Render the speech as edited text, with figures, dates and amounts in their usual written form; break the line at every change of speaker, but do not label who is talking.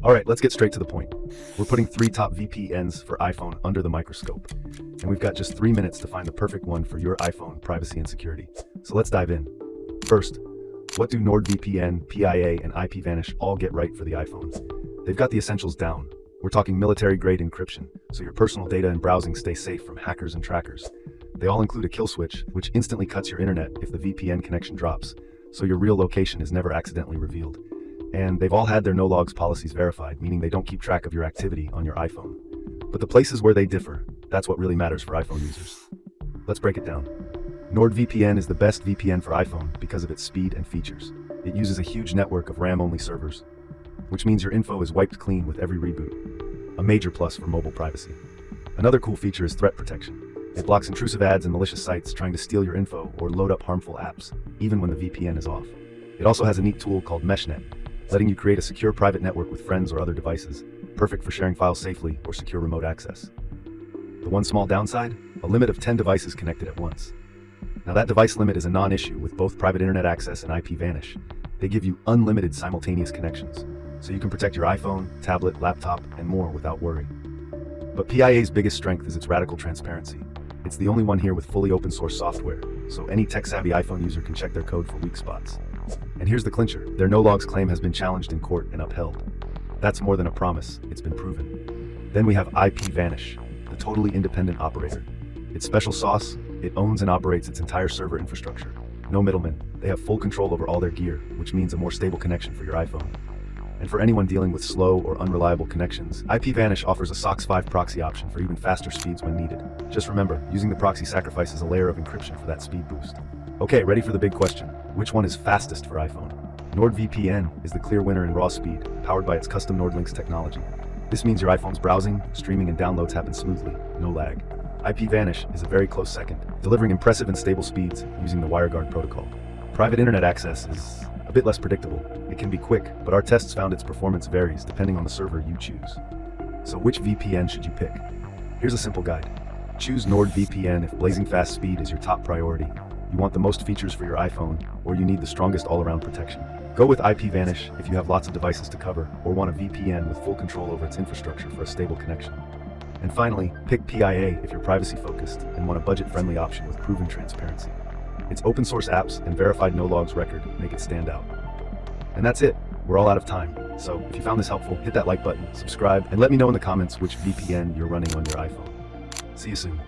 Alright, let's get straight to the point. We're putting 3 top VPNs for iPhone under the microscope. And we've got just 3 minutes to find the perfect one for your iPhone privacy and security. So let's dive in. First, what do NordVPN, PIA, and IPVanish all get right for the iPhone? They've got the essentials down. We're talking military-grade encryption, so your personal data and browsing stay safe from hackers and trackers. They all include a kill switch, which instantly cuts your internet if the VPN connection drops, so your real location is never accidentally revealed. And they've all had their no-logs policies verified, meaning they don't keep track of your activity on your iPhone. But the places where they differ, that's what really matters for iPhone users. Let's break it down. NordVPN is the best VPN for iPhone because of its speed and features. It uses a huge network of RAM-only servers, which means your info is wiped clean with every reboot. A major plus for mobile privacy. Another cool feature is threat protection. It blocks intrusive ads and malicious sites trying to steal your info or load up harmful apps, even when the VPN is off. It also has a neat tool called MeshNet, letting you create a secure private network with friends or other devices, perfect for sharing files safely or secure remote access. The one small downside? A limit of 10 devices connected at once. Now that device limit is a non-issue with both private internet access and IPVanish. They give you unlimited simultaneous connections, so you can protect your iPhone, tablet, laptop, and more without worry. But PIA's biggest strength is its radical transparency. It's the only one here with fully open source software, so any tech-savvy iPhone user can check their code for weak spots. And here's the clincher, their no-logs claim has been challenged in court and upheld. That's more than a promise, it's been proven. Then we have IPVanish, the totally independent operator. Its special sauce, it owns and operates its entire server infrastructure. No middlemen, they have full control over all their gear, which means a more stable connection for your iPhone. And for anyone dealing with slow or unreliable connections, IPVanish offers a SOC 5 proxy option for even faster speeds when needed. Just remember, using the proxy sacrifices a layer of encryption for that speed boost. Okay, ready for the big question. Which one is fastest for iPhone? NordVPN is the clear winner in raw speed, powered by its custom NordLynx technology. This means your iPhone's browsing, streaming, and downloads happen smoothly, no lag. IPVanish is a very close second, delivering impressive and stable speeds using the WireGuard protocol. Private internet access is a bit less predictable. It can be quick, but our tests found its performance varies depending on the server you choose. So which VPN should you pick? Here's a simple guide. Choose NordVPN if blazing fast speed is your top priority, you want the most features for your iPhone, or you need the strongest all-around protection. Go with IPVanish if you have lots of devices to cover, or want a VPN with full control over its infrastructure for a stable connection. And finally, pick PIA if you're privacy-focused and want a budget-friendly option with proven transparency. Its open-source apps and verified no-logs record make it stand out. And that's it. We're all out of time. So if you found this helpful, hit that like button, subscribe, and let me know in the comments which VPN you're running on your iPhone. See you soon.